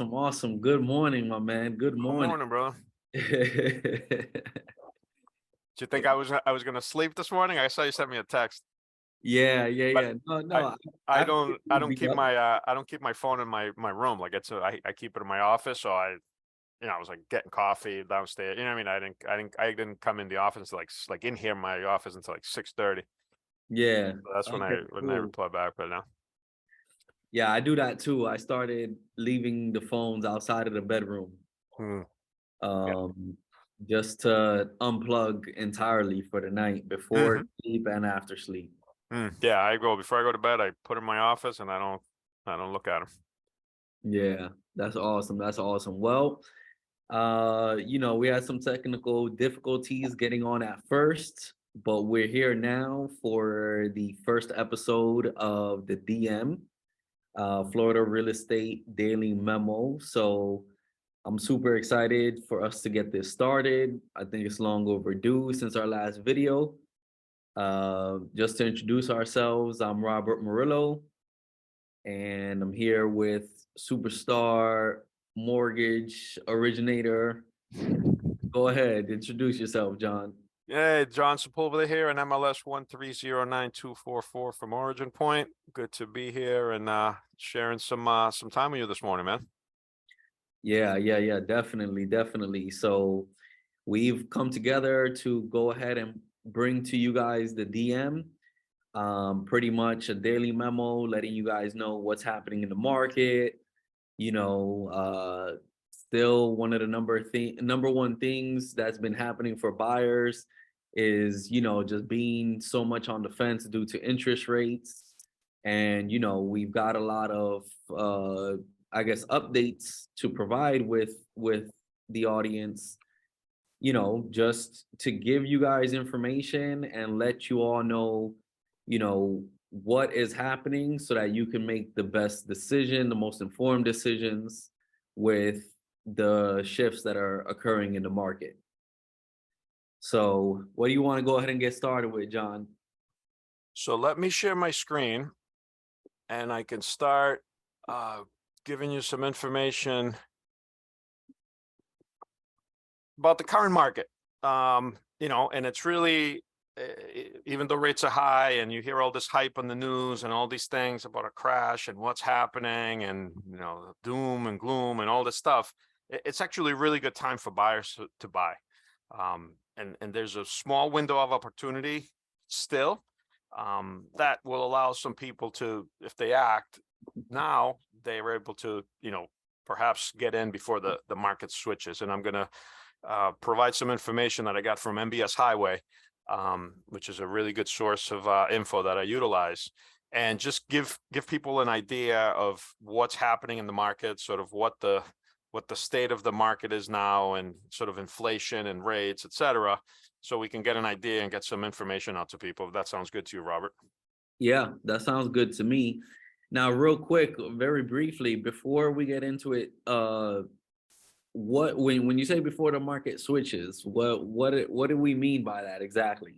Awesome, awesome. Good morning, my man. Good Good morning. morning, brother. Yeah, Did you think I was gonna sleep this morning? I saw you sent me a text, yeah, but yeah. No, I no. I I don't figured I you'd don't be keep up. my phone in my room. Like I keep it in my office. So I was like getting coffee downstairs. You know what I mean? I didn't come in the office until like in here in my office until like 6:30. Yeah. That's when Okay, I cool. reply back right now. Yeah, I do that too. I started leaving the phones outside of the bedroom, Hmm. Yeah. um, just to unplug entirely for the night before Hmm. sleep and after sleep. Yeah. I go before I go to bed. I put in my office and I don't look at them. Yeah, that's awesome. That's awesome. Well, we had some technical difficulties getting on at first, but we're here now for the first episode of the DM, Florida Real Estate Daily Memo. So I'm super excited for us to get this started. I think it's long overdue since our last video. Just to introduce ourselves, I'm Robert Murillo, and I'm here with superstar mortgage originator. Go ahead, introduce yourself, John. Hey, John Sepulveda here, and MLS 1309244 from Origin Point. Good to be here and sharing some time with you this morning, man. Yeah, definitely, definitely. So we've come together to go ahead and bring to you guys the DM, pretty much a daily memo letting you guys know what's happening in the market. You know, still one of the number one things that's been happening for buyers is, just being so much on the fence due to interest rates. And, we've got a lot of I guess updates to provide with the audience, just to give you guys information and let you all know, what is happening so that you can make the best decision, the most informed decisions with the shifts that are occurring in the market. So, what do you want to go ahead and get started with, John? So let me share my screen, and I can start uh, giving you some information about the current market. And it's really, even though rates are high and you hear all this hype on the news and all these things about a crash and what's happening and, doom and gloom and all this stuff, it's actually a really good time for buyers to buy. And there's a small window of opportunity still, that will allow some people to, if they act now, they were able to, perhaps get in before the market switches. And I'm going to provide some information that I got from MBS Highway, which is a really good source of info that I utilize, and just give people an idea of what's happening in the market, sort of what the state of the market is now, and sort of inflation and rates, etc. So we can get an idea and get some information out to people. If that sounds good to you, Robert. Yeah, that sounds good to me. Now, real quick, very briefly, before we get into it, what when you say before the market switches, what do we mean by that exactly?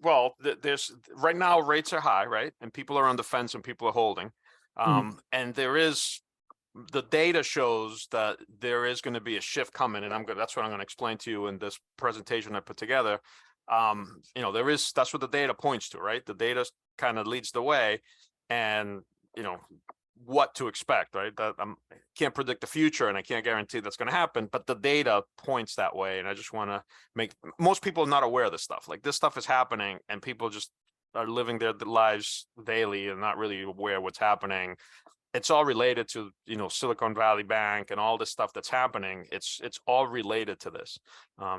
Well, there's right now rates are high, right? And people are on the fence and people are holding. Mhm. And the data shows that there is going to be a shift coming, and that's what I'm going to explain to you in this presentation I put together. That's what the data points to, right? The data kind of leads the way, and you know what to expect, right? That I can't predict the future, and I can't guarantee that's going to happen, but the data points that way. And I just want to make most people not aware of this stuff. Like, this stuff is happening, and people just are living their lives daily and not really aware what's happening. It's all related to, Silicon Valley Bank and all this stuff that's happening. It's all related to this.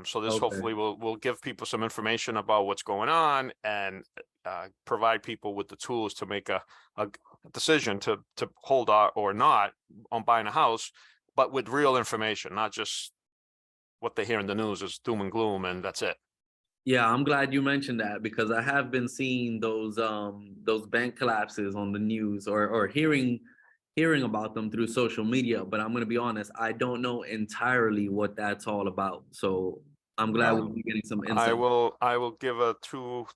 So this Okay. hopefully will give people some information about what's going on, and provide people with the tools to make a decision to hold or not on buying a house, but with real information, not just what they hear in the news is doom and gloom and that's it. Yeah, I'm glad you mentioned that because I have been seeing those bank collapses on the news or hearing about them through social media, but I'm gonna be honest, I don't know entirely what that's all about. So I'm glad Well, we'll be getting some I insight. will I will give a 2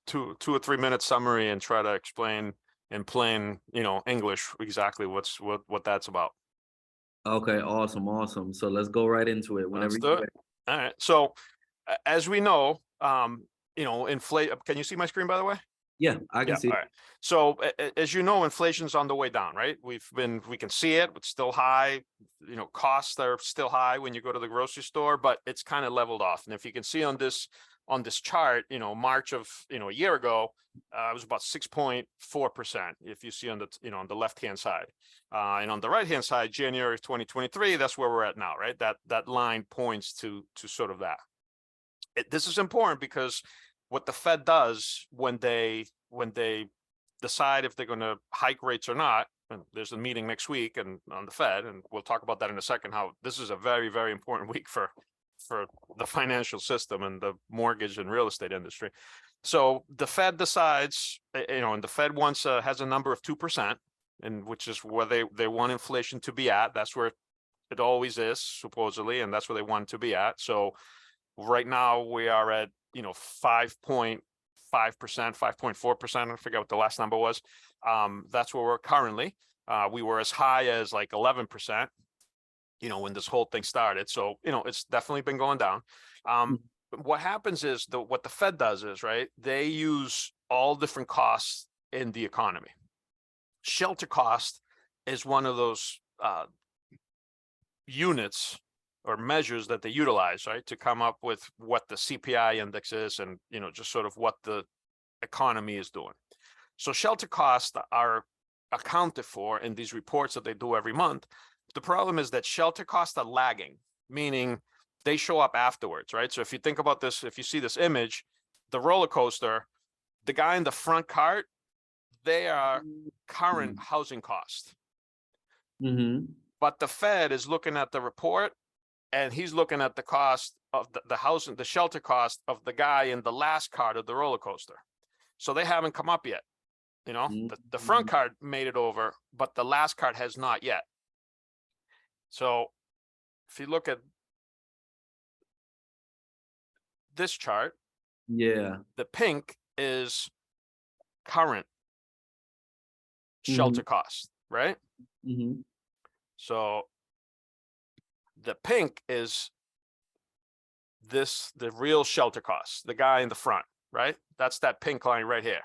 or 3 minute summary and try to explain in plain, English exactly what that's about. Okay, awesome, awesome. So let's go right into it whenever Let's you're do it. ready. All right. So as we know, inflate. Can you see my screen, by the way? Yeah, I can Yeah. see All it. right. So as you know, inflation's on the way down, right? We can see it. It's still high. Costs are still high when you go to the grocery store, but it's kind of leveled off. And if you can see on this chart, March of a year ago, it was about 6.4%. If you see on the on the left hand side, and on the right hand side, January of 2023, that's where we're at now, right? That line points to sort of that. This is important because what the Fed does when they decide if they're going to hike rates or not, and there's a meeting next week and on the Fed, and we'll talk about that in a second, how this is a very, very important week for the financial system and the mortgage and real estate industry. So the Fed decides, and the Fed has a number of 2%, and which is where they want inflation to be at. That's where it always is, supposedly, and that's where they want to be at. So right now we are at 5.5%, 5.4%. I forget what the last number was. That's where we're currently. We were as high as like 11%, when this whole thing started. So it's definitely been going down. What happens is what the Fed does is, right, they use all different costs in the economy. Shelter cost is one of those units or measures that they utilize, right, to come up with what the CPI index is and, just sort of what the economy is doing. So shelter costs are accounted for in these reports that they do every month. The problem is that shelter costs are lagging, meaning they show up afterwards, right? So if you think about this, if you see this image, the roller coaster, the guy in the front cart, they are current housing costs. But the Fed is looking at the report and he's looking at the cost of the housing, the shelter cost of the guy in the last cart of the roller coaster. So they haven't come up yet. The front cart made it over, but the last cart has not yet. So if you look at this chart, Yeah. the pink is current shelter costs, right? So the pink is the real shelter costs, the guy in the front, right? That's that pink line right here.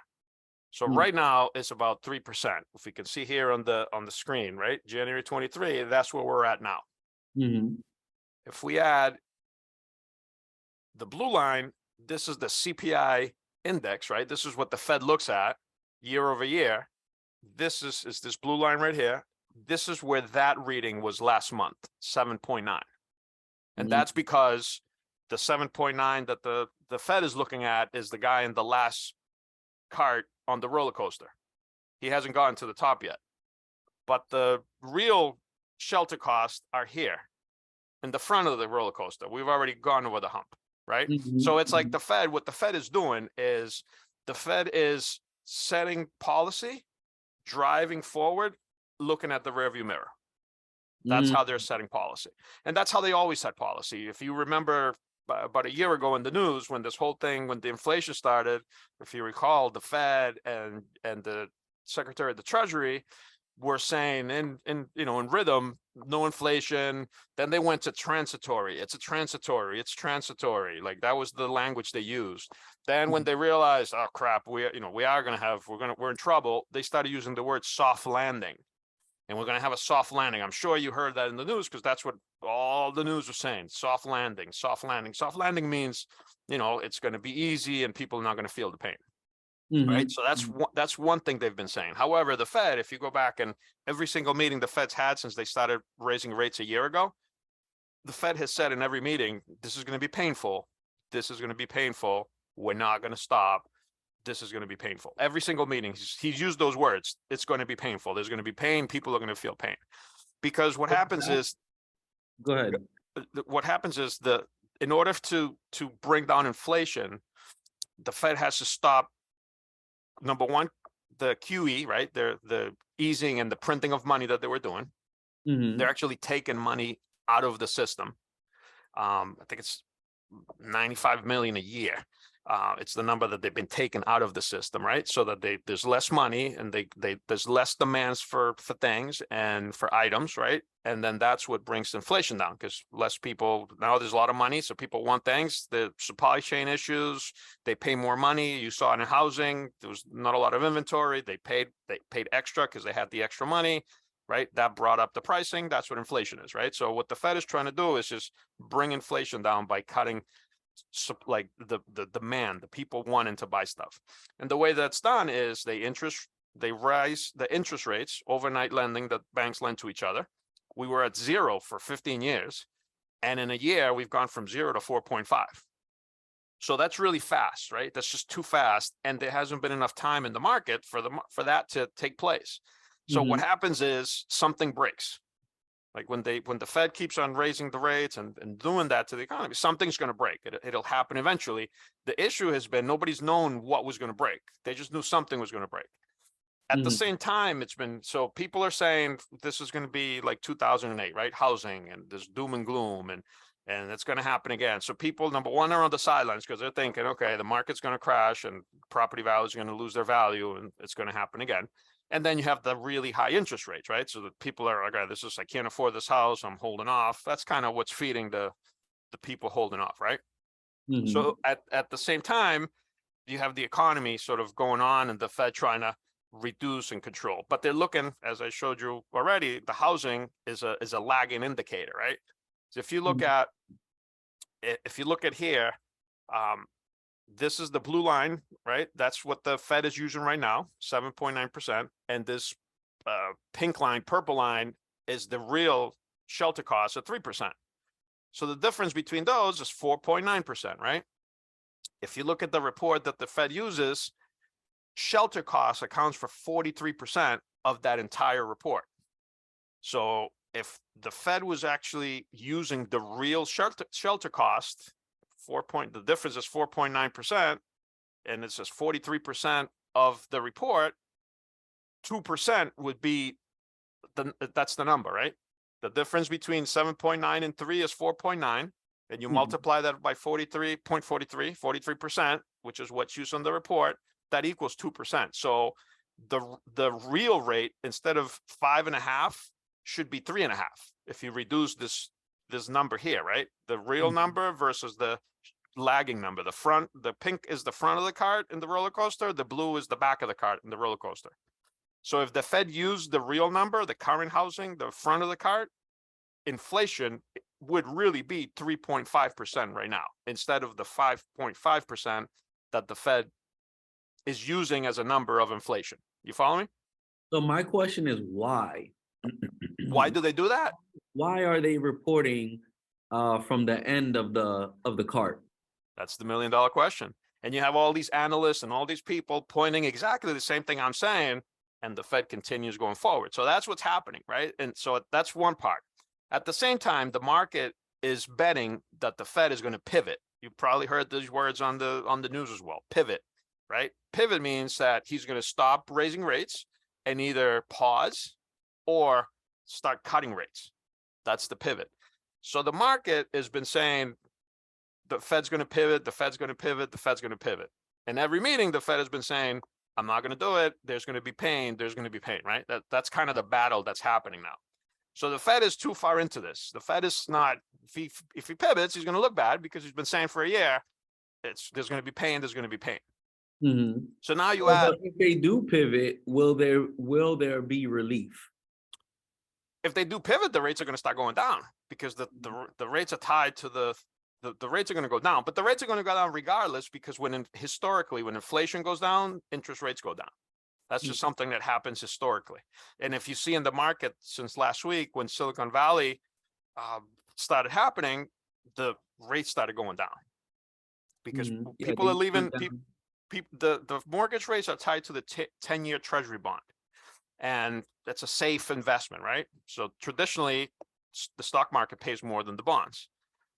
So right now it's about 3%. If we can see here on the screen, right? January 23, that's where we're at now. If we add the blue line, this is the CPI index, right? This is what the Fed looks at year over year. This is this blue line right here. This is where that reading was last month, 7.9. And that's because the 7.9 that the Fed is looking at is the guy in the last cart on the roller coaster. He hasn't gotten to the top yet. But the real shelter costs are here in the front of the roller coaster. We've already gone over the hump, right? So it's like the Fed, what the Fed is doing is the Fed is setting policy, driving forward, looking at the rearview mirror. That's how they're setting policy. And that's how they always set policy. If you remember about a year ago in the news, when this whole thing, when the inflation started, if you recall, the Fed and the Secretary of the Treasury were saying in rhythm, no inflation. Then they went to transitory. It's transitory. Like that was the language they used. Then when they realized, oh crap, we're in trouble, they started using the word soft landing. And we're going to have a soft landing. I'm sure you heard that in the news because that's what all the news was saying. Soft landing, soft landing. Soft landing means, it's going to be easy and people are not going to feel the pain. Right. So that's one thing they've been saying. However, the Fed, if you go back and every single meeting the Fed's had since they started raising rates a year ago, the Fed has said in every meeting, this is going to be painful. This is going to be painful. We're not going to stop. This is going to be painful. Every single meeting, he's used those words. It's going to be painful. There's going to be pain. People are going to feel pain. Because what happens is, go ahead. What happens is in order to bring down inflation, the Fed has to stop, number one, the QE, right? The easing and the printing of money that they were doing. They're actually taking money out of the system. I think it's 95 million a year. It's the number that they've been taken out of the system, right? So that there's less money and there's less demands for things and for items, right? And then that's what brings inflation down, because less people, now there's a lot of money, so people want things. The supply chain issues, they pay more money. You saw it in housing, there was not a lot of inventory. They paid extra because they had the extra money, right? That brought up the pricing. That's what inflation is, right? So what the Fed is trying to do is just bring inflation down by cutting like the demand, the people wanting to buy stuff. And the way that's done is they rise the interest rates, overnight lending that banks lend to each other. We were at 0 for 15 years. And in a year, we've gone from 0 to 4.5. So that's really fast, right? That's just too fast. And there hasn't been enough time in the market for that to take place. So what happens is something breaks. Like when the Fed keeps on raising the rates and doing that to the economy, something's going to break. It'll happen eventually. The issue has been nobody's known what was going to break. They just knew something was going to break. At the same time, it's been, so people are saying this is going to be like 2008, right? Housing and there's doom and gloom and it's going to happen again. So people, number one, are on the sidelines because they're thinking, okay, the market's going to crash and property values are going to lose their value and it's going to happen again. And then you have the really high interest rates, right? So that people are like, oh, I can't afford this house, I'm holding off. That's kind of what's feeding the people holding off, right? So at the same time, you have the economy sort of going on and the Fed trying to reduce and control. But they're looking, as I showed you already, the housing is a lagging indicator, right? So if you look at here, this is the blue line, right? That's what the Fed is using right now, 7.9%. And this pink line, purple line, is the real shelter cost at 3%. So the difference between those is 4.9%, right? If you look at the report that the Fed uses, shelter costs accounts for 43% of that entire report. So if the Fed was actually using the real shelter cost, the difference is 4.9%, and it says 43% of the report, 2% would be that's the number, right? The difference between 7.9 and 3 is 4.9, and you multiply that by 43%, which is what's used on the report, that equals 2%. So the real rate, instead of 5.5, should be 3.5 if you reduce this number here, right? The real number versus the lagging number. The pink is the front of the cart in the roller coaster. The blue is the back of the cart in the roller coaster. So if the Fed used the real number, the current housing, the front of the cart, inflation would really be 3.5% right now, instead of the 5.5% that the Fed is using as a number of inflation. You follow me? So my question is why? Why do they do that? Why are they reporting from the end of the cart? That's the $1 million question. And you have all these analysts and all these people pointing exactly the same thing I'm saying, and the Fed continues going forward. So that's what's happening, right? And so that's one part. At the same time, the market is betting that the Fed is going to pivot. You probably heard these words on the news as well. Pivot, right? Pivot means that he's going to stop raising rates and either pause or start cutting rates. That's the pivot. So the market has been saying the Fed's going to pivot, the Fed's going to pivot, the Fed's going to pivot. And every meeting, the Fed has been saying, I'm not going to do it. There's going to be pain. There's going to be pain, right? That's kind of the battle that's happening now. So the Fed is too far into this. The Fed is not, if he pivots, he's going to look bad because he's been saying for a year, there's going to be pain, there's going to be pain. So now you add, but if they do pivot, will there be relief? If they do pivot, the rates are going to start going down because the rates are tied to the rates are going to go down, but the rates are going to go down regardless, because historically, when inflation goes down, interest rates go down. That's just something that happens historically. And if you see in the market since last week, when Silicon Valley started happening, the rates started going down because people are leaving. The mortgage rates are tied to the 10-year Treasury bond, and that's a safe investment, right? So traditionally, the stock market pays more than the bonds.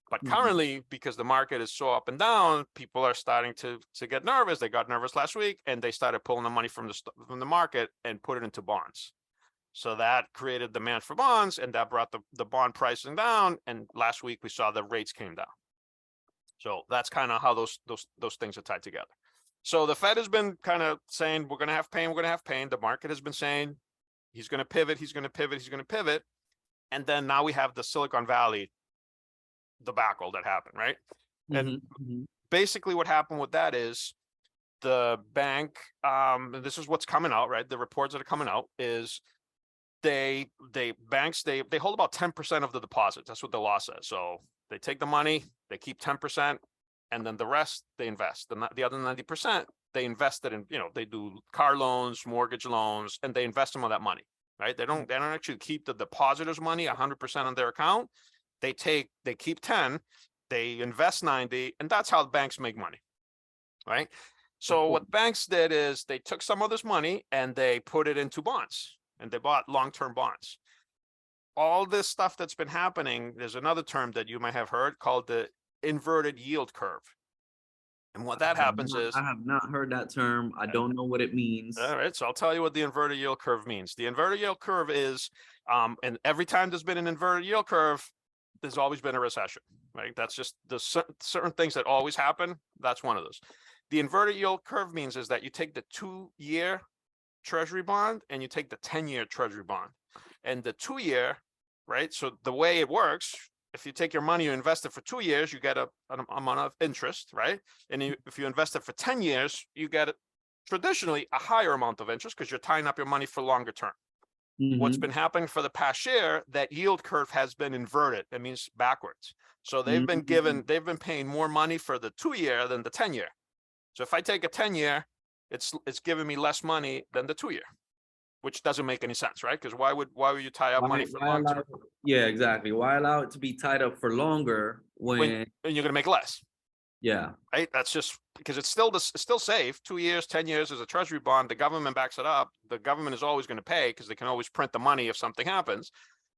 But currently, because the market is so up and down, people are starting to get nervous. They got nervous last week, and they started pulling the money from the market and put it into bonds. So that created demand for bonds, and that brought the bond pricing down. And last week, we saw the rates came down. So that's kind of how those things are tied together. So the Fed has been kind of saying, we're going to have pain, we're going to have pain. The market has been saying he's going to pivot, he's going to pivot, he's going to pivot. And then now we have the Silicon Valley debacle that happened, right? And basically what happened with that is the bank, and this is what's coming out, right? The reports that are coming out is banks hold about 10% of the deposits. That's what the law says. So they take the money, they keep 10%, and then the rest they invest. The other 90%, they invest it in, they do car loans, mortgage loans, and they invest some of that money, right? They don't actually keep the depositors' money 100% on their account. They keep 10, they invest 90, and that's how banks make money, right? So what banks did is they took some of this money and they put it into bonds, and they bought long-term bonds. All this stuff that's been happening, there's another term that you might have heard called the inverted yield curve. And what that happens is, I have not heard that term. I don't know what it means. All right, so I'll tell you what the inverted yield curve means. The inverted yield curve is, and every time there's been an inverted yield curve, there's always been a recession, right? That's just the certain things that always happen. That's one of those. The inverted yield curve means is that you take the 2-year treasury bond and you take the 10-year treasury bond, and the 2-year, right? So the way it works, if you take your money, you invest it for 2 years, you get an amount of interest, right? And if you invest it for 10 years, you get traditionally a higher amount of interest because you're tying up your money for longer term. What's been happening for the past year, that yield curve has been inverted. That means backwards. So they've been paying more money for the 2-year than the 10-year. So if I take a 10-year, it's giving me less money than the 2-year, which doesn't make any sense, right? Because why would you tie up money for long term? Yeah, exactly. Why allow it to be tied up for longer when you're going to make less? Yeah, right. That's just because it's still safe. 2 years, 10 years as a treasury bond. The government backs it up. The government is always going to pay because they can always print the money if something happens.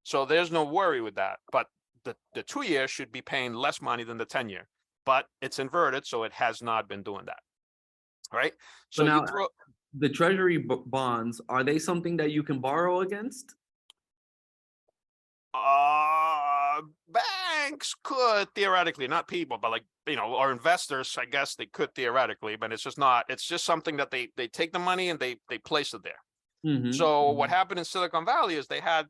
So there's no worry with that. But the 2-year should be paying less money than the 10-year. But it's inverted, so it has not been doing that. Right. So now the treasury bonds, are they something that you can borrow against? Banks could theoretically, not people, but like, or investors, I guess they could theoretically, but it's just something that they take the money and they place it there. So what happened in Silicon Valley is they had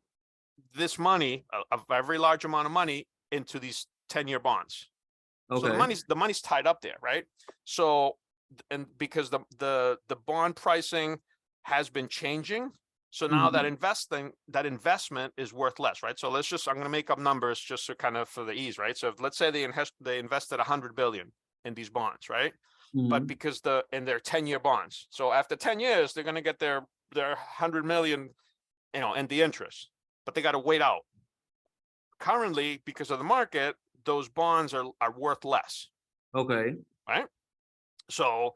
this money, a very large amount of money, into these 10-year bonds. Okay. So the money's tied up there, right? So, and because the bond pricing has been changing, so now that investment is worth less, right? So I'm going to make up numbers just so kind of for the ease, right? So if, let's say they invested 100 billion in these bonds, right? But because they're 10-year bonds, so after 10 years they're going to get their 100 million, and the interest, but they got to wait out. Currently, because of the market, those bonds are worth less. Okay. Right. So.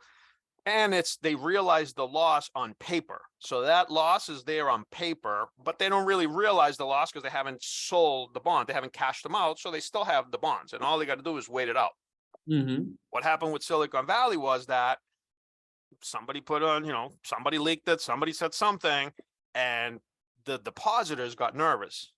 And they realize the loss on paper. So that loss is there on paper, but they don't really realize the loss because they haven't sold the bond. They haven't cashed them out. So they still have the bonds. And all they got to do is wait it out. What happened with Silicon Valley was that somebody somebody leaked it. Somebody said something, and the depositors got nervous.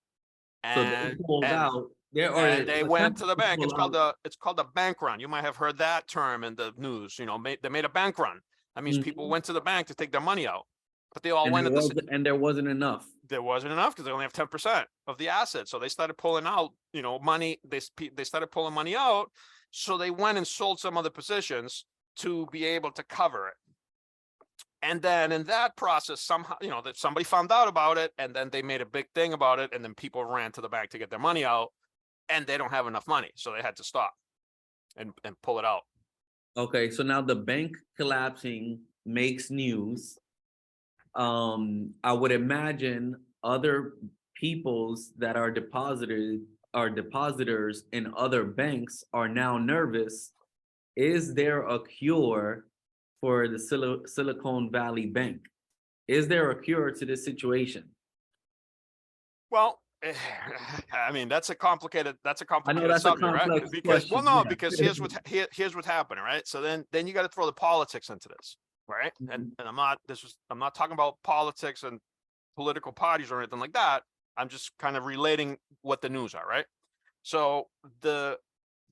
And, so they pulled out. They went to the bank. It's called a bank run. You might have heard that term in the news. They made a bank run. That means people went to the bank to take their money out, but they all went and there wasn't enough. There wasn't enough because they only have 10% of the assets. So they started pulling out, money. They started pulling money out. So they went and sold some other positions to be able to cover it. And then in that process, somehow, that somebody found out about it, and then they made a big thing about it, and then people ran to the bank to get their money out. And they don't have enough money, so they had to stop and pull it out. Okay, so now the bank collapsing makes news. I would imagine other peoples that are depositors in other banks are now nervous. Is there a cure for the Silicon Valley Bank? Is there a cure to this situation? Well, I mean, that's a complicated subject, right? Because because here's what's happening, right? So then you got to throw the politics into this, right? And I'm not talking about politics and political parties or anything like that. I'm just kind of relating what the news are, right? So the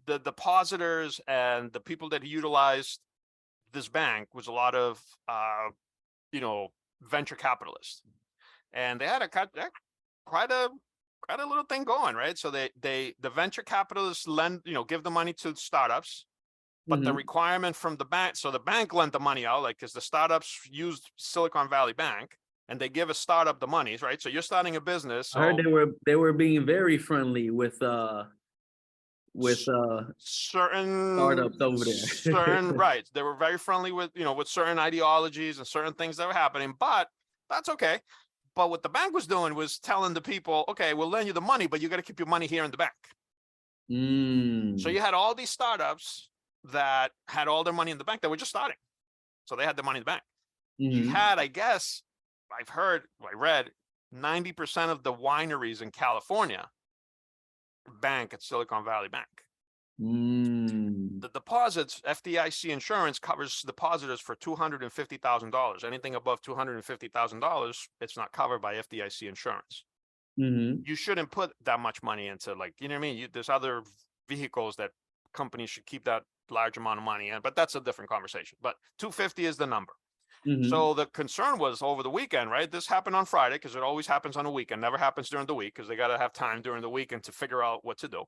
the depositors and the people that utilized this bank was a lot of, you know, venture capitalists, and they had quite a little thing going, right? So the venture capitalists lend, you know, give the money to startups, but the requirement from the bank, so the bank lent the money out, like, because the startups used Silicon Valley Bank, and they give a startup the monies, right? So you're starting a business. So I heard they were being very friendly with certain startups over there. right, they were very friendly with, you know, with certain ideologies and certain things that were happening, but that's okay. But what the bank was doing was telling the people, okay, we'll lend you the money, but you got to keep your money here in the bank. So you had all these startups that had all their money in the bank that were just starting, so they had the money in the bank. You had, I guess, I read 90% of the wineries in California bank at Silicon Valley Bank. The deposits, FDIC insurance covers depositors for $250,000. Anything above $250,000, it's not covered by FDIC insurance. You shouldn't put that much money into, like, you know what I mean? There's other vehicles that companies should keep that large amount of money in, but that's a different conversation. But 250 is the number. So the concern was over the weekend, right? This happened on Friday because it always happens on a weekend, never happens during the week because they got to have time during the weekend to figure out what to do.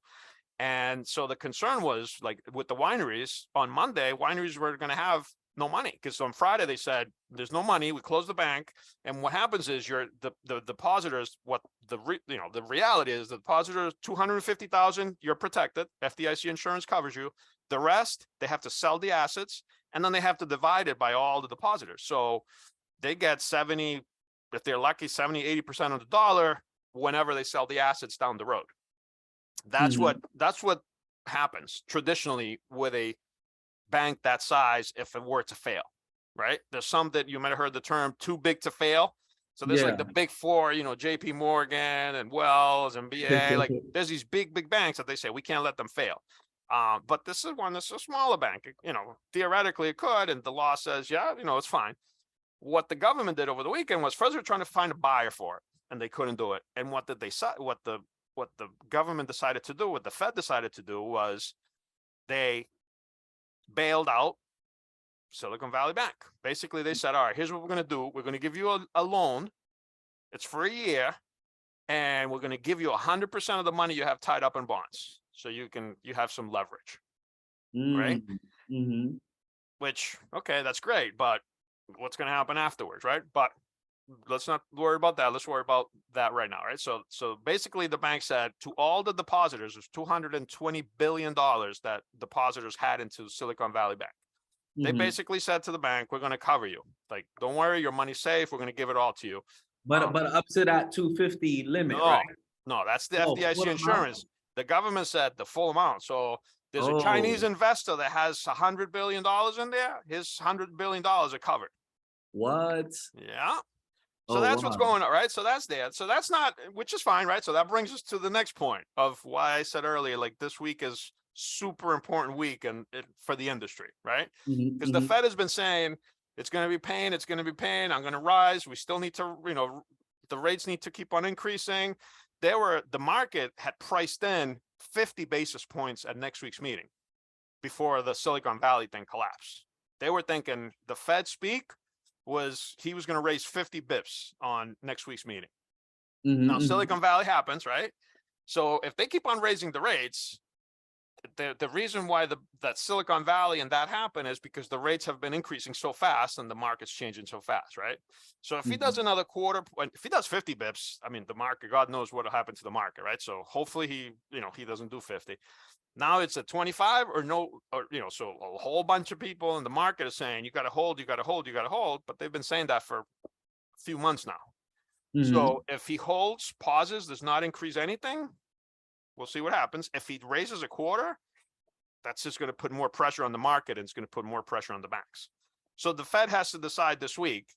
And so the concern was, like, with the wineries on Monday, wineries were going to have no money because on Friday they said there's no money. We close the bank, and what happens is the depositors. What the reality is, the depositors 250,000, you're protected. FDIC insurance covers you. The rest, they have to sell the assets, and then they have to divide it by all the depositors. So they get 70, if they're lucky, 70-80% of the dollar whenever they sell the assets down the road. That's what happens traditionally with a bank that size if it were to fail, right? There's some that you might have heard the term too big to fail. So there's like the big four, you know, JP Morgan and Wells and BA, like there's these big banks that they say we can't let them fail. But this is one that's a smaller bank, you know, theoretically it could, and the law says, yeah, you know, it's fine. What the government did over the weekend was first they're trying to find a buyer for it, and they couldn't do it. And what the government decided to do, what the Fed decided to do, was they bailed out Silicon Valley Bank. Basically, they said, all right, here's what we're going to do. We're going to give you a loan. It's for a year, and we're going to give you 100% of the money you have tied up in bonds. So you have some leverage, right? Which, okay, that's great, but what's going to happen afterwards, right? But let's not worry about that. Let's worry about that right now, right? So basically the bank said to all the depositors, there's $220 billion that depositors had into Silicon Valley Bank. They basically said to the bank, we're going to cover you. Like, don't worry, your money's safe. We're going to give it all to you. But up to that 250 limit, no, right? No, that's the FDIC insurance. The government said the full amount. So there's a Chinese investor that has $100 billion in there. His $100 billion are covered. What? Yeah. So that's what's going on, right? So that's there. So that's not, which is fine, right? So that brings us to the next point of why I said earlier, like, this week is super important week for the industry, right? Because the Fed has been saying it's going to be pain, it's going to be pain. I'm going to rise. We still need to, you know, the rates need to keep on increasing. The market had priced in 50 basis points at next week's meeting before the Silicon Valley thing collapsed. They were thinking the Fed speak he was going to raise 50 bips on next week's meeting. Now Silicon Valley happens, right? So if they keep on raising the rates, the reason why that Silicon Valley and that happened is because the rates have been increasing so fast and the market's changing so fast, right? So if he does another quarter, if he does 50 bips, I mean, the market, God knows what will happen to the market, right? So hopefully he doesn't do 50. Now it's at 25 or no, or, you know, so a whole bunch of people in the market are saying, you got to hold, you got to hold, you got to hold. But they've been saying that for a few months now. So if he holds, pauses, does not increase anything, we'll see what happens. If he raises a quarter, that's just going to put more pressure on the market, and it's going to put more pressure on the banks. So the Fed has to decide this week,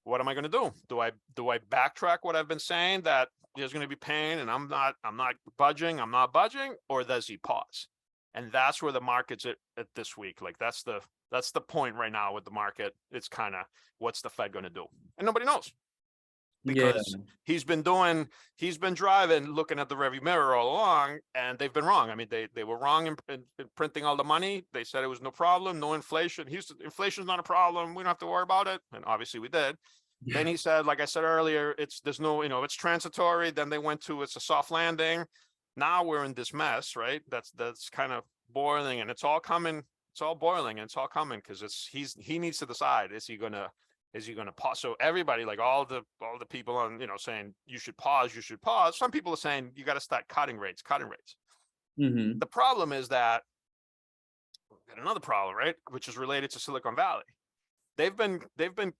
what am I going to do? Do I backtrack what I've been saying that there's going to be pain and I'm not budging, or does he pause? And that's where the market's at this week. Like, that's the point right now with the market. It's kind of, what's the Fed going to do? And nobody knows. Yeah. because he's been driving, looking at the rearview mirror all along, and they've been wrong. I mean, they were wrong in printing all the money. They said it was no problem, no inflation. Inflation's not a problem. We don't have to worry about it. And obviously we did. Then he said, like I said earlier, there's no, it's transitory. Then they went to, it's a soft landing. Now we're in this mess, right? That's kind of boiling, and it's all coming. It's all boiling, and it's all coming because he needs to decide, is he gonna pause? So everybody, like all the people on, saying you should pause. Some people are saying you got to start cutting rates. Mm-hmm. The problem is that we've got another problem, right? Which is related to Silicon Valley. They've been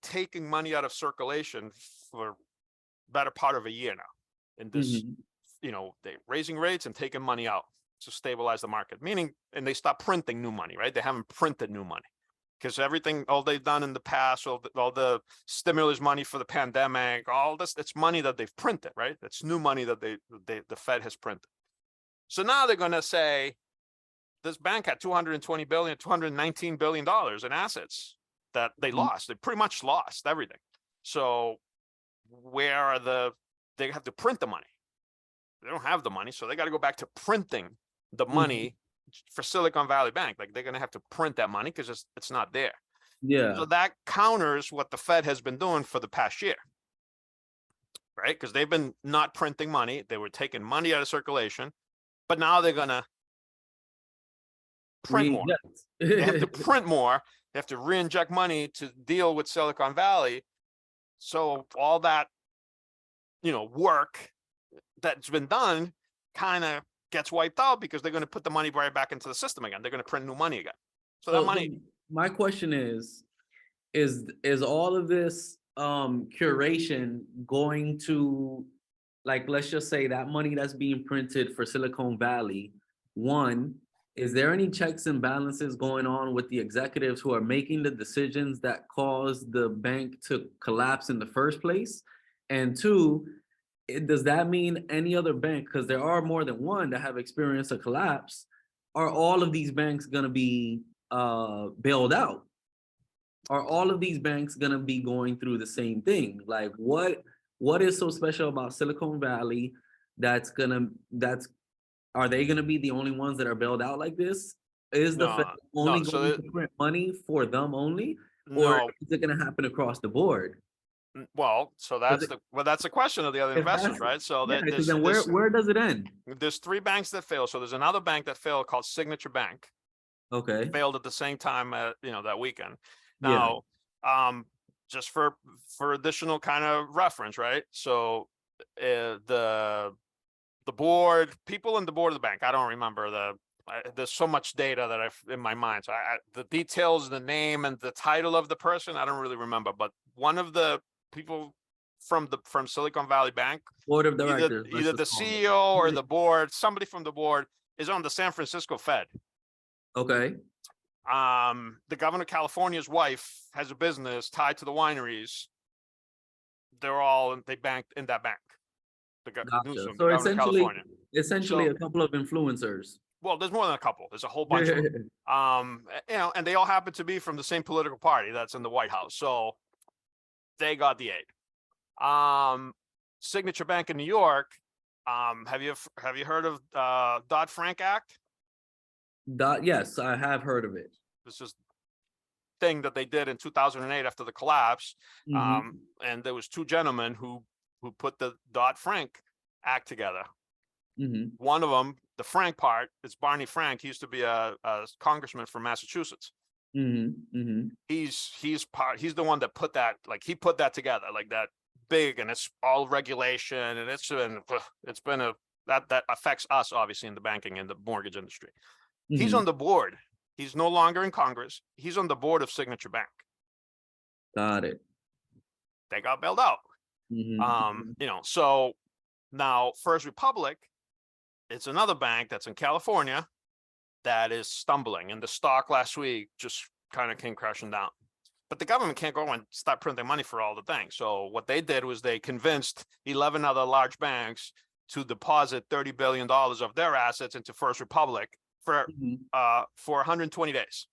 taking money out of circulation for better part of a year now. In this, they raising rates and taking money out to stabilize the market. Meaning, and they stopped printing new money, right? They haven't printed new money because all they've done in the past, all the stimulus money for the pandemic, all this, it's money that they've printed, right? It's new money that the Fed has printed. So now they're going to say this bank had $219 billion in assets that they lost. They pretty much lost everything. So they have to print the money. They don't have the money, so they got to go back to printing the money for Silicon Valley Bank. Like, they're going to have to print that money because it's not there. Yeah. So that counters what the Fed has been doing for the past year, right? Because they've been not printing money. They were taking money out of circulation, but now they're going to print more. They have to print more. They have to re-inject money to deal with Silicon Valley. So all that, work that's been done kind of gets wiped out because they're going to put the money right back into the system again. They're going to print new money again. So that money. My question is all of this curation going to, like, let's just say that money that's being printed for Silicon Valley, one, is there any checks and balances going on with the executives who are making the decisions that caused the bank to collapse in the first place? And two, does that mean any other bank, because there are more than one that have experienced a collapse, are all of these banks going to be bailed out? Are all of these banks going to be going through the same thing? Like, what is so special about Silicon Valley are they going to be the only ones that are bailed out like this? Is the Fed only going to print money for them only? Or is it going to happen across the board? Well, so that's the question of the other investors, right? So then where does it end? There's three banks that fail. So there's another bank that failed called Signature Bank. Okay. Failed at the same time, that weekend. Now, just for additional kind of reference, right? So the board, people in the board of the bank, I don't remember there's so much data that I've in my mind. So the details, the name and the title of the person, I don't really remember, but one of the people from Silicon Valley Bank, board of directors, either the CEO or the board, somebody from the board is on the San Francisco Fed. Okay. The governor of California's wife has a business tied to the wineries. They banked in that bank. Gotcha. So essentially a couple of influencers. Well, there's more than a couple. There's a whole bunch of them. And they all happen to be from the same political party that's in the White House. So they got the aid. Signature Bank in New York. Have you heard of Dodd-Frank Act? Yes, I have heard of it. This is thing that they did in 2008 after the collapse. And there was two gentlemen who put the Dodd-Frank Act together. One of them, the Frank part, is Barney Frank. He used to be a congressman from Massachusetts. He's the one that put that, like, he put that together, like that big, and it's all regulation, and that affects us obviously in the banking and the mortgage industry. He's on the board. He's no longer in Congress. He's on the board of Signature Bank. Got it. They got bailed out. So now First Republic, it's another bank that's in California that is stumbling, and the stock last week just kind of came crashing down. But the government can't go and start printing money for all the things. So what they did was they convinced 11 other large banks to deposit $30 billion of their assets into First Republic for 120 days.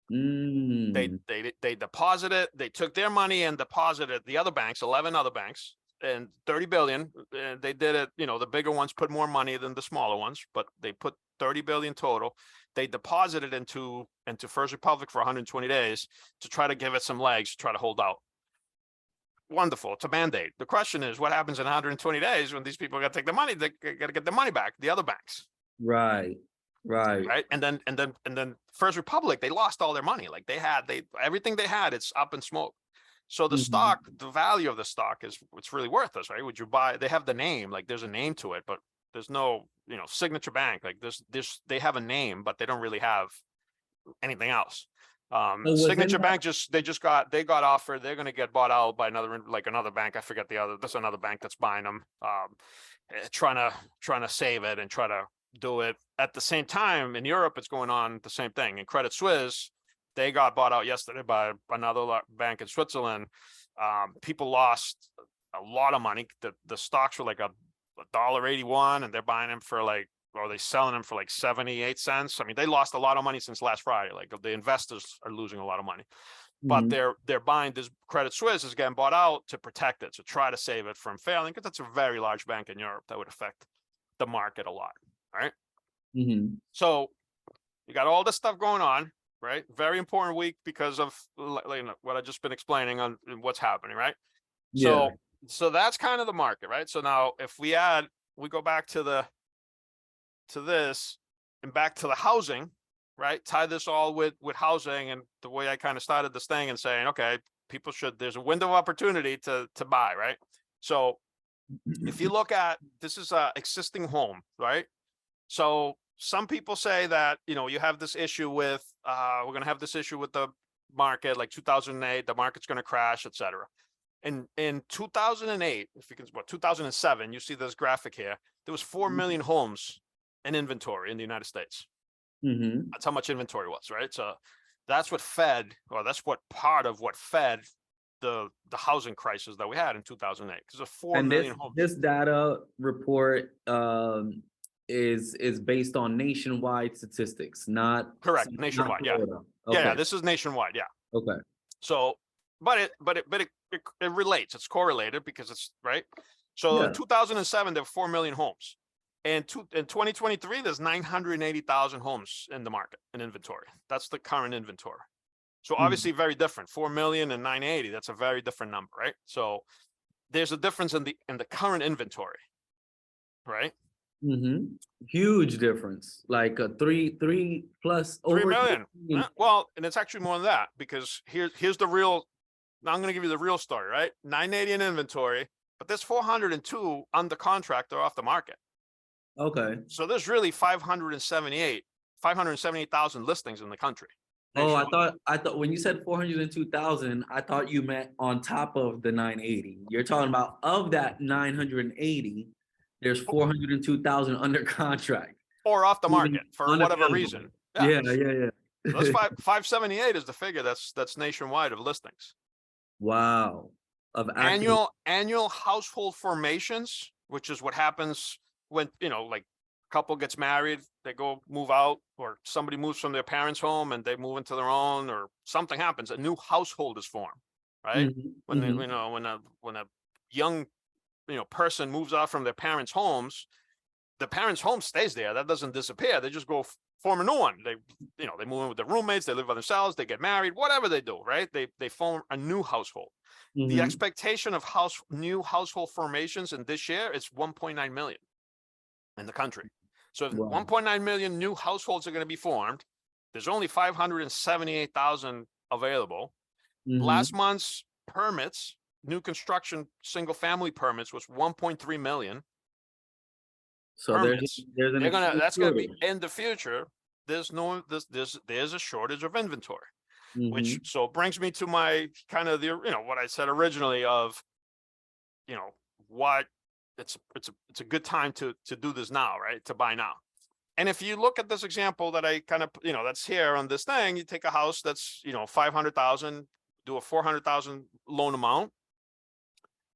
They deposited, they took their money and deposited the other banks, 11 other banks, and 30 billion. And they did it, the bigger ones put more money than the smaller ones, but they put 30 billion total. They deposited into First Republic for 120 days to try to give it some legs, to try to hold out. Wonderful. It's a Band-Aid. The question is, what happens in 120 days when these people got to take the money? They got to get the money back, the other banks. Right. Right. And then First Republic, they lost all their money. Like everything they had, it's up in smoke. So the stock, the value of the stock is it's really worthless, right? Would you buy? They have the name, like there's a name to it, but there's no, Signature Bank. Like they have a name, but they don't really have anything else. Signature Bank they got offered. They're going to get bought out by another bank. I forget the other. There's another bank that's buying them, trying to save it and try to do it. At the same time, in Europe, it's going on the same thing. In Credit Suisse, they got bought out yesterday by another bank in Switzerland. People lost a lot of money. The stocks were like $1.81, and they're buying them for they selling them for like 78 cents. I mean, they lost a lot of money since last Friday. Like the investors are losing a lot of money, but they're buying this. Credit Suisse is getting bought out to protect it, to try to save it from failing, because that's a very large bank in Europe that would affect the market a lot. Right. So you got all this stuff going on, right? Very important week because of what I've just been explaining on what's happening, right? Yeah. So that's kind of the market, right? So now if we go back to this and back to the housing, right? Tie this all with housing, and the way I kind of started this thing and saying, okay, there's a window of opportunity to buy, right? So if you look at, this is a existing home, right? So some people say that, you have this issue with, we're going to have this issue with the market, like 2008, the market's going to crash, et cetera. In 2008, 2007, you see this graphic here, there was 4 million homes in inventory in the United States. That's how much inventory was, right? So that's what part of what fed the housing crisis that we had in 2008, because of 4 million homes. This data report is based on nationwide statistics, not correct. Nationwide, yeah. Okay. Yeah, this is nationwide, yeah. Okay. So, but it relates. It's correlated because it's right. So in 2007, there were 4 million homes. And in 2023, there's 980,000 homes in the market in inventory. That's the current inventory. So obviously very different. 4 million and 980. That's a very different number, right? So there's a difference in the current inventory, right? Huge difference, like a 3 plus 3 million. Well, and it's actually more than that, because here's the real. Now I'm going to give you the real story, right? 980 in inventory, but there's 402 under contract or off the market. Okay. So there's really 578,000 listings in the country. Oh, I thought when you said 402,000, I thought you meant on top of the 980. You're talking about of that 980. There's 402,000 under contract or off the market for whatever reason. Yeah. So that's 578 is the figure that's nationwide of listings. Wow. Of annual household formations, which is what happens when, like a couple gets married, they go move out, or somebody moves from their parents' home and they move into their own, or something happens, a new household is formed, right? When when a young person moves out from their parents' homes, the parents' home stays there. That doesn't disappear. They just go form a new one. They move in with their roommates. They live by themselves. They get married. Whatever they do, right? They form a new household. The expectation of new household formations in this year is 1.9 million in the country. So if 1.9 million new households are going to be formed, there's only 578,000 available. Last month's permits, new construction single family permits, was 1.3 million. So that's going to be in the future. There's a shortage of inventory, which so brings me to my kind of what I said originally of, what it's a good time to do this now, right? To buy now. And if you look at this example that I kind of, that's here on this thing, you take a house that's, 500,000, do a 400,000 loan amount.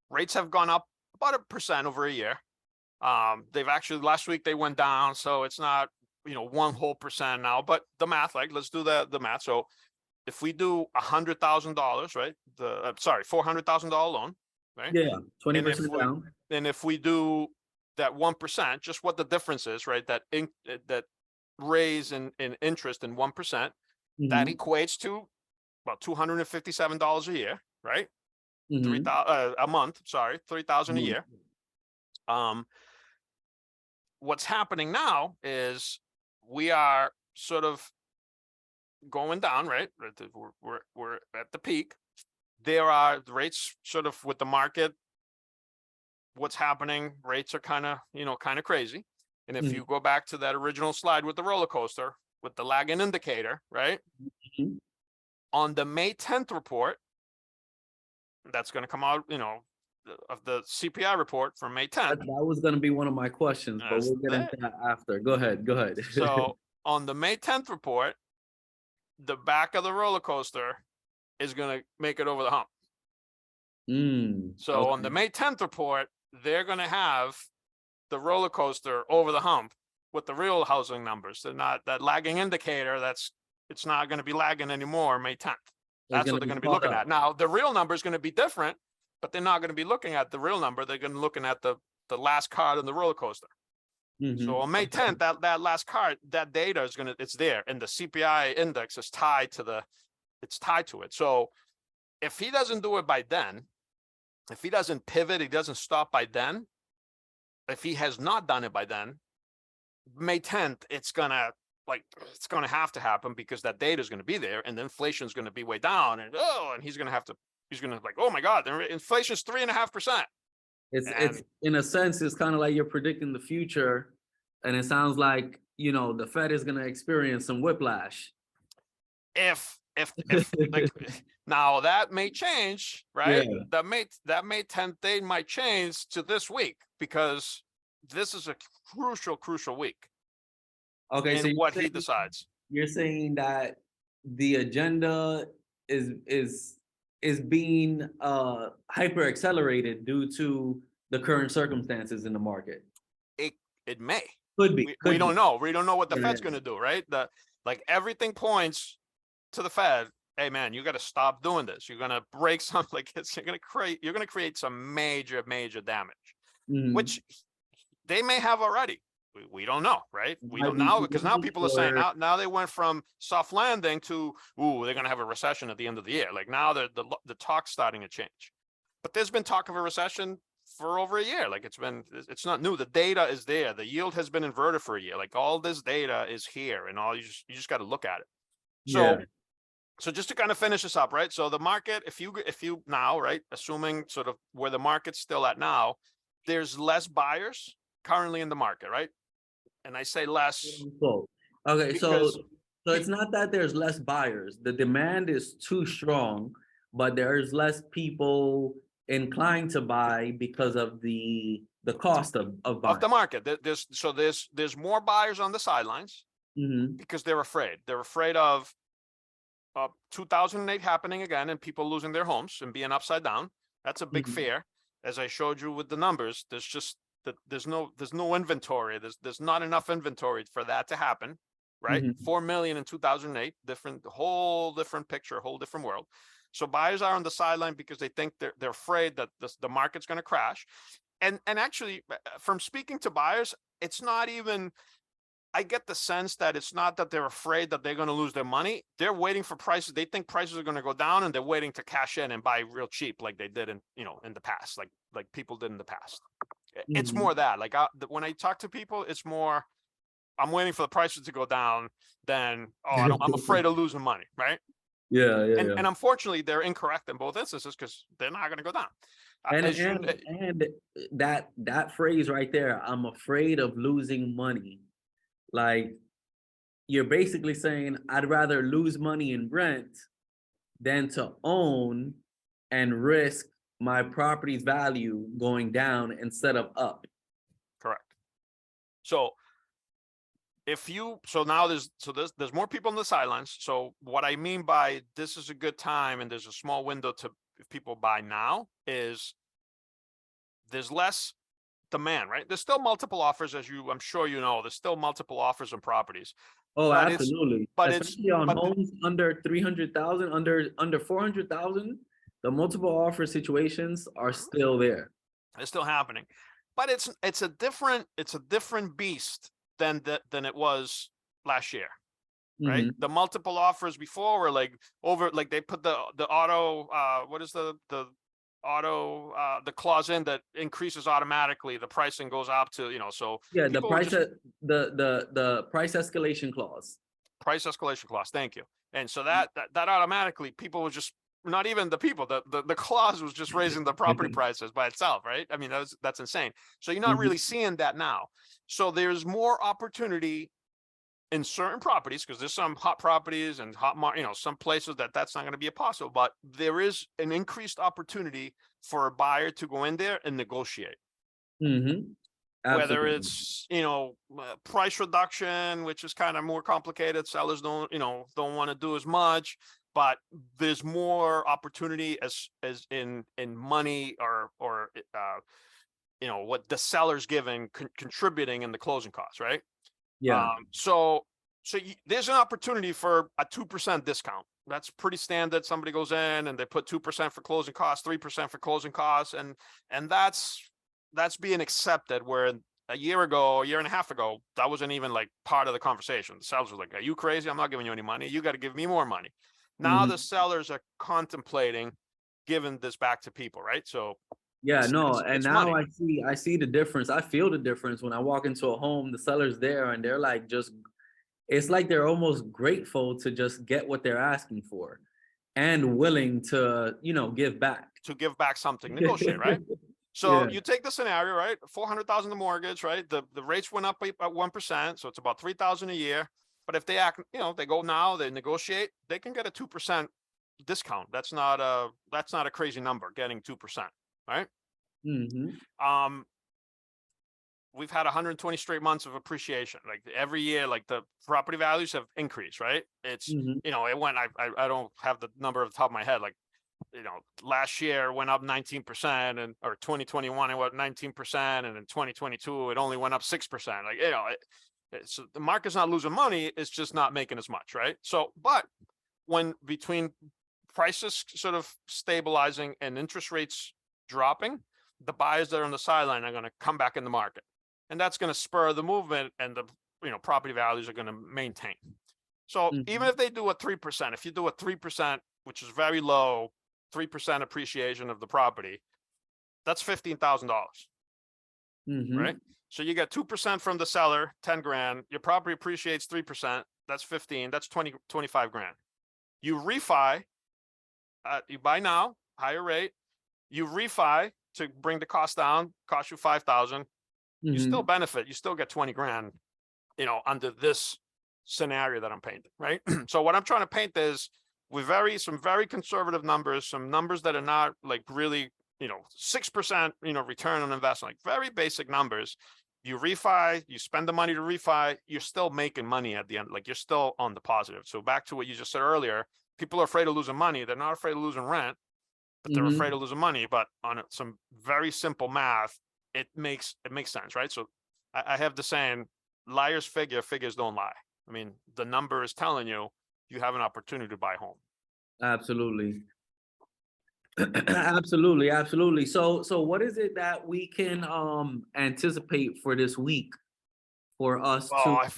Rates have gone up about 1% over a year. They've actually, last week they went down, so it's not, 1% now, but the math, let's do the math. So if we do $100,000, right? $400,000 loan, right? Yeah, And if 20% we, down. and if we do that 1%, just what the difference is, right? That raise in interest in 1%, that Mm-hmm. equates to about $257 a year, right? Mm-hmm. A month, sorry, 3,000 a Mm-hmm. year. Um, what's happening now is we are sort of going down, right? We're at the peak. There are the rates sort of with the market. What's happening? Rates are kind of, kind of crazy. And if you go back to that original slide with the roller coaster with the lagging indicator, right? Mm-hmm. On the May 10th report, that's going to come out, of the CPI report from May 10th. That was going to be one of my questions, but we'll get into that after. Go ahead. Go ahead. So on the May 10th report, the back of the roller coaster is going to make it over the hump. So on the Okay. May 10th report, they're going to have the roller coaster over the hump with the real housing numbers. They're not that lagging indicator. It's not going to be lagging anymore May 10th. That's what they're going to be looking at. Now, the real number is going to be different, but they're not going to be looking at the real number. They're going to be looking at the last card in the roller coaster. So on May 10th, that last card, that data is it's there, and the CPI index is tied to it. So if he doesn't do it by then, if he doesn't pivot, he doesn't stop by then, if he has not done it by then, May 10th, it's gonna have to happen because that data is going to be there, and the inflation is going to be way down, and he's going to like, oh my God, inflation is 3.5%. It's in a sense, it's kind of like you're predicting the future, and it sounds like, the Fed is going to experience some whiplash. If like, now that may change, right? Yeah. That May 10th date might change to this week because this is a crucial week. Okay, so in what he decides. you're saying that the agenda is being hyper accelerated due to the current circumstances in the market. It may. Could be. We don't know. We don't know what the Yeah, Fed's going to do, right? Like everything points to the Fed. Hey man, you got to stop doing this. You're going to break some, you're going to create some major damage, which they may have already. We don't know, right? We don't know because now people are saying now they went from soft landing to, they're going to have a recession at the end of the year. Like now the talk's starting to change, but there's been talk of a recession for over a year. Like it's not new. The data is there. The yield has been inverted for a year. Like all this data is here, and you just got to look at it. So, so just to kind of finish this up, right? So the market, if you now, right, assuming sort of where the market's still at now, there's less buyers currently in the market, right? And I say less. Okay, so it's not that there's less buyers. The demand is too strong, but there's less people inclined to buy because of the cost of buying. Of the market. There's more buyers on the sidelines because they're afraid. They're afraid of 2008 happening again and people losing their homes and being upside down. That's a big fear. As I showed you with the numbers, there's no inventory. There's not enough inventory for that to happen, right? 4 million in 2008, whole different picture, whole different world. So buyers are on the sideline because they think they're afraid that the market's going to crash. And actually, from speaking to buyers, it's not even, I get the sense that it's not that they're afraid that they're going to lose their money. They're waiting for prices. They think prices are going to go down, and they're waiting to cash in and buy real cheap, like they did in the past, like people did in the past. It's more that, like, when I talk to people, it's more, I'm waiting for the prices to go down than, I'm afraid of losing money, right? And unfortunately, they're incorrect in both instances because they're not going to go down. And that phrase right there, I'm afraid of losing money. Like, you're basically saying, I'd rather lose money in rent than to own and risk my property's value going down instead of up. Correct. So now there's more people on the sidelines. So what I mean by this is a good time and there's a small window if people buy now is there's less demand, right? There's still multiple offers, I'm sure you know, there's still multiple offers on properties. Oh, absolutely. Especially on homes under 300,000, under 400,000, The multiple offer situations are still there. It's still happening, but it's a different beast than it was last year. Right, Mhm. the multiple offers before were like like they put the auto what is the auto the clause in that increases automatically, the pricing goes up to, so Yeah, the people would price just the price escalation clause. price escalation clause, thank you. And so that automatically, people was just, not even the people, the clause was just raising the property prices by itself, right? I mean, that's insane. So you're not Mhm. really seeing that now. So there's more opportunity in certain properties, because there's some hot properties and some places that's not going to be possible, but there is an increased opportunity for a buyer to go in there and negotiate. Mhm. Whether Absolutely. it's, price reduction, which is kind of more complicated. Sellers don't want to do as much, but there's more opportunity as in money or what the seller's giving, contributing in the closing costs, right? Yeah. So there's an opportunity for a 2% discount. That's pretty standard. Somebody goes in and they put 2% for closing costs, 3% for closing costs, and that's being accepted. Where a year and a half ago, that wasn't even like part of the conversation. The sellers were like, "Are you crazy? I'm not giving you any money. You got to give me more money." Now the Mhm. sellers are contemplating giving this back to people, right? So Yeah, no, and it's now money. I see the difference. I feel the difference when I walk into a home, the seller's there and they're like just it's like they're almost grateful to just get what they're asking for and willing to, give back. To give back something, negotiate, right? So Yeah. you take the scenario, right? 400,000 the mortgage, right? The rates went up by 1%, so it's about 3,000 a year. But if they act, they go now, they negotiate, they can get a 2% discount. That's not a crazy number, getting 2%, right? Mhm. Um, we've had 120 straight months of appreciation. Like every year, like the property values have increased, right? It's Mhm. it went. I don't have the number off the top of my head. Like last year went up 19%, or 2021 it went 19%, and in 2022 it only went up 6%. Like so the market's not losing money, it's just not making as much, right? So, but when between prices sort of stabilizing and interest rates dropping, the buyers that are on the sideline are going to come back in the market, and that's going to spur the movement, and the property values are going to maintain. So even Mhm. if they do a 3%, if you do a 3%, which is very low, 3% appreciation of the property, that's $15,000, right? Mhm. So you get 2% from the seller, 10 grand. Your property appreciates 3%. That's 15. That's 25 grand. You refi, you buy now, higher rate. You refi to bring the cost down, cost you 5,000. You still Mhm. benefit. You still get 20 grand, under this scenario that I'm painting, right? So what I'm trying to paint is with some very conservative numbers, some numbers that are not like really, 6%, return on investment, like very basic numbers. You refi, you spend the money to refi, you're still making money at the end. Like you're still on the positive. So back to what you just said earlier, people are afraid of losing money. They're not afraid of losing rent, but they're afraid Mhm. of losing money. But on some very simple math, it makes sense, right? So I have the saying, liars figure, figures don't lie. I mean, the number is telling you you have an opportunity to buy home. Absolutely. Absolutely, absolutely. So what is it that we can anticipate for this week for us to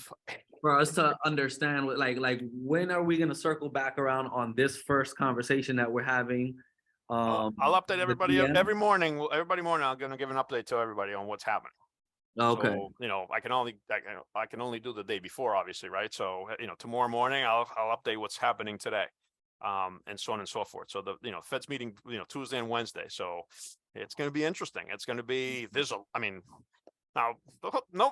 Well, understand what like when are we gonna circle back around on this first conversation that we're having? I'll update The everybody DM? every morning. Everybody morning, I'm going to give an update to everybody on what's happening. Okay. So, I can only do the day before, obviously, right? So, tomorrow morning I'll update what's happening today, and so on and so forth. So Fed's meeting, Tuesday and Wednesday. So it's going to be interesting. It's going to be, I mean, now,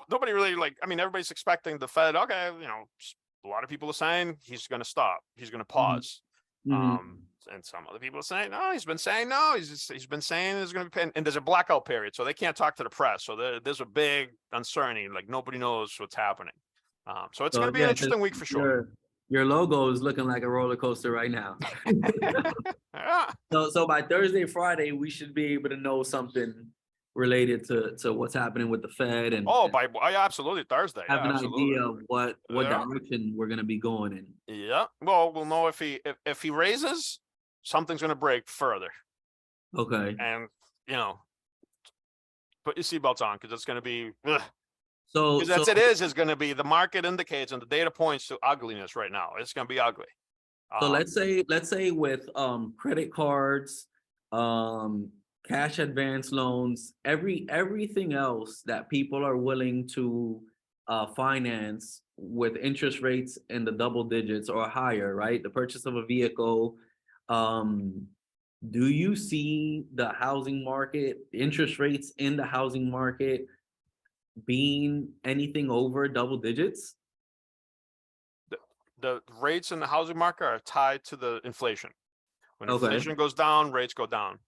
nobody really everybody's expecting the Fed. Okay, a lot of people are saying he's going to stop. He's going to Mhm. pause. Mhm. And some other people are saying no. He's been saying no. He's been saying there's going to be, and there's a blackout period, so they can't talk to the press. So there's a big uncertainty. Like nobody knows what's happening. So it's going So to be an yeah, 'cause interesting week for sure. your logo is looking like a roller coaster right now. Yeah. So by Thursday, Friday, we should be able to know something related to what's happening with the Fed and Oh, yeah, absolutely, Thursday. have Yeah, an absolutely. idea of what Yeah. direction we're gonna be going in. Yeah. Well, we'll know if he raises, something's going to break further. Okay. And, you know, put your seatbelts on, because it's going to be, because So is going to be, the market indicates and the data points to ugliness right now. It's going to be ugly. so let's say with credit cards, um cash advance loans, everything else that people are willing to finance with interest rates in the double digits or higher, right? The purchase of a vehicle, um do you see the housing market, interest rates in the housing market being anything over double digits? The rates in the housing market are tied to the inflation. When Okay. inflation goes down, rates go down.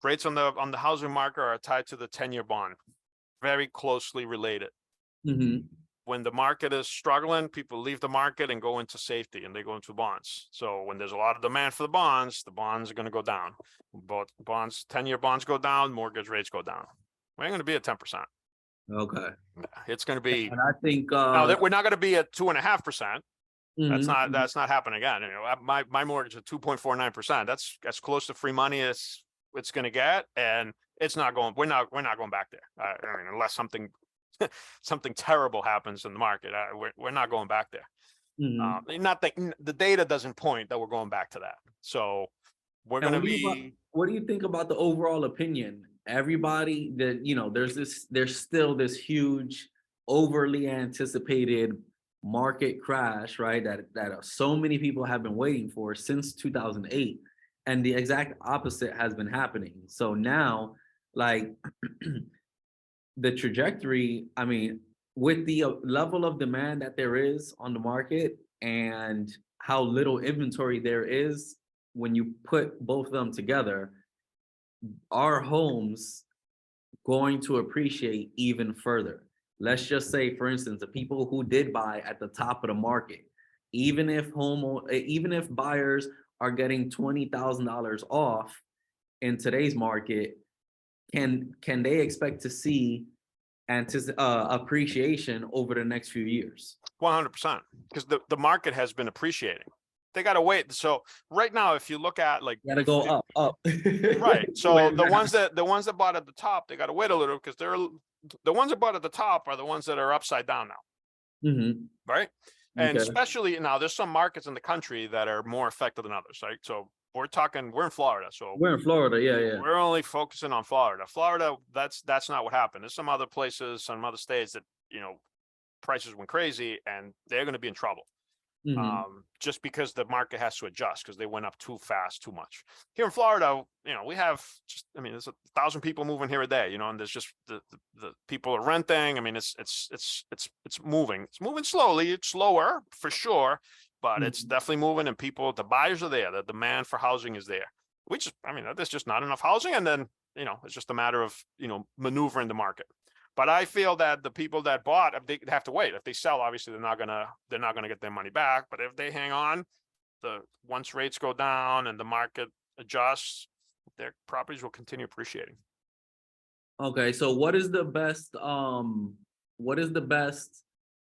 Rates on the housing market are tied to the 10-year bond, very closely related. Mm-hmm. When the market is struggling, people leave the market and go into safety, and they go into bonds. So when there's a lot of demand for the bonds are going to go down. Both bonds, 10-year bonds go down, mortgage rates go down. We ain't going to be at 10%. Okay. It's going to be, And I think now that we're not going to be at 2.5%. That's mhm, not happening again. You know, my mortgage is 2.49%. That's close to free money as it's going to get, and it's not going. We're not going back there. I mean, unless something something terrible happens in the market, we're not going back there. mhm. Not that the data doesn't point that we're going back to that. So we're And going to be. what do you think about the overall opinion? Everybody that, there's still this huge, overly anticipated market crash, right? That so many people have been waiting for since 2008, and the exact opposite has been happening. So now, like, the trajectory, I mean, with the level of demand that there is on the market and how little inventory there is, when you put both of them together, our homes going to appreciate even further. Let's just say, for instance, the people who did buy at the top of the market, even if buyers are getting $20,000 off in today's market, can they expect to see appreciation over the next few years? 100%, because the market has been appreciating. They got to wait. So right now, if you look at like, Gotta go up. right. So the ones that bought at the top, they got to wait a little, because the ones that bought at the top are the ones that are upside down now, right? And Okay. especially now, there's some markets in the country that are more affected than others, right? So we're in Florida, so We're in Florida, yeah. we're only focusing on Florida. Florida, that's not what happened. There's some other places, some other states that, prices went crazy, and they're going to be in trouble. Just because the market has to adjust, because they went up too fast, too much. Here in Florida, we have there's 1,000 people moving here a day, and there's just the people are renting. I mean, it's moving. It's moving slowly. It's slower for sure, but it's definitely moving, and the buyers are there. The demand for housing is there. There's just not enough housing, and then, it's just a matter of, maneuvering the market. But I feel that the people that bought, they have to wait. If they sell, obviously they're not gonna get their money back. But if they hang on, once rates go down and the market adjusts, their properties will continue appreciating. Okay, so what is the best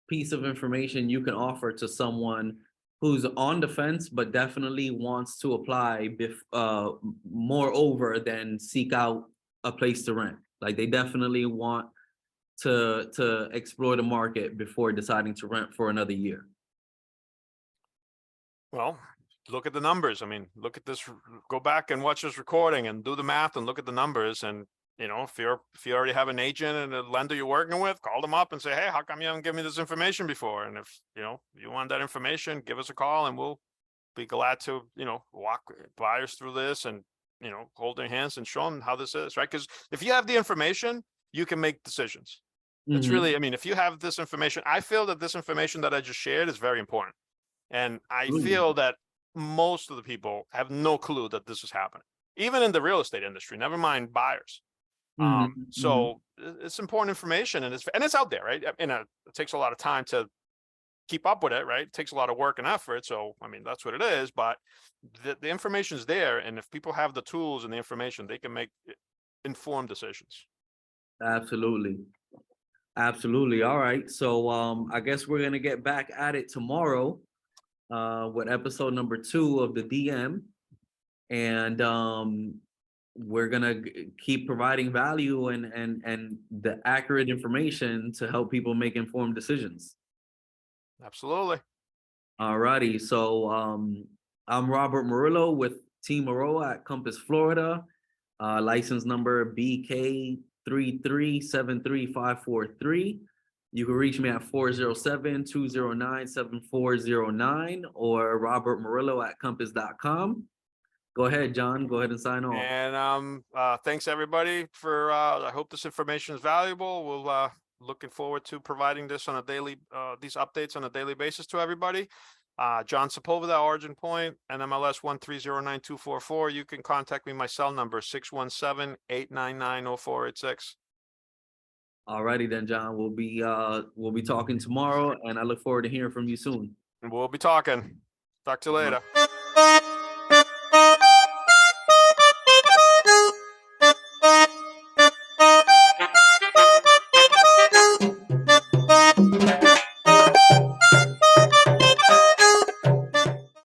piece of information you can offer to someone who's on the fence but definitely wants to apply moreover than seek out a place to rent? Like, they definitely want to explore the market before deciding to rent for another year. Well, look at the numbers. I mean, look at this. Go back and watch this recording and do the math and look at the numbers. And if you already have an agent and a lender you're working with, call them up and say, hey, how come you haven't given me this information before? And if you want that information, give us a call, and we'll be glad to walk buyers through this and hold their hands and show them how this is, right? Because if you have the information, you can make decisions. It's really, if you have this information, I feel that this information that I just shared is very important. And I feel that most of the people have no clue that this is happening, even in the real estate industry, never mind buyers. So it's important information, and it's out there, right? It takes a lot of time to keep up with it, right? It takes a lot of work and effort. So, that's what it is, but the information is there. And if people have the tools and the information, they can make informed decisions. Absolutely. Absolutely. All right. So I guess we're gonna get back at it tomorrow with episode number 2 of the DM. And we're gonna keep providing value and the accurate information to help people make informed decisions. Absolutely. Alrighty, so I'm Robert Murillo with Team Aroa at Compass, Florida. License number BK33735543. You can reach me at 407-209-7409 or Robert Murillo at compass.com. Go ahead, John. Go ahead and sign off. And thanks everybody for, I hope this information is valuable. We'll, looking forward to providing this on a daily, these updates on a daily basis to everybody. John Sepulveda, Origin Point, NMLS 1309244. You can contact me. My cell number 617-899-0486. Alrighty then, John. We'll be talking tomorrow, and I look forward to hearing from you soon. And we'll be talking. Talk to you later.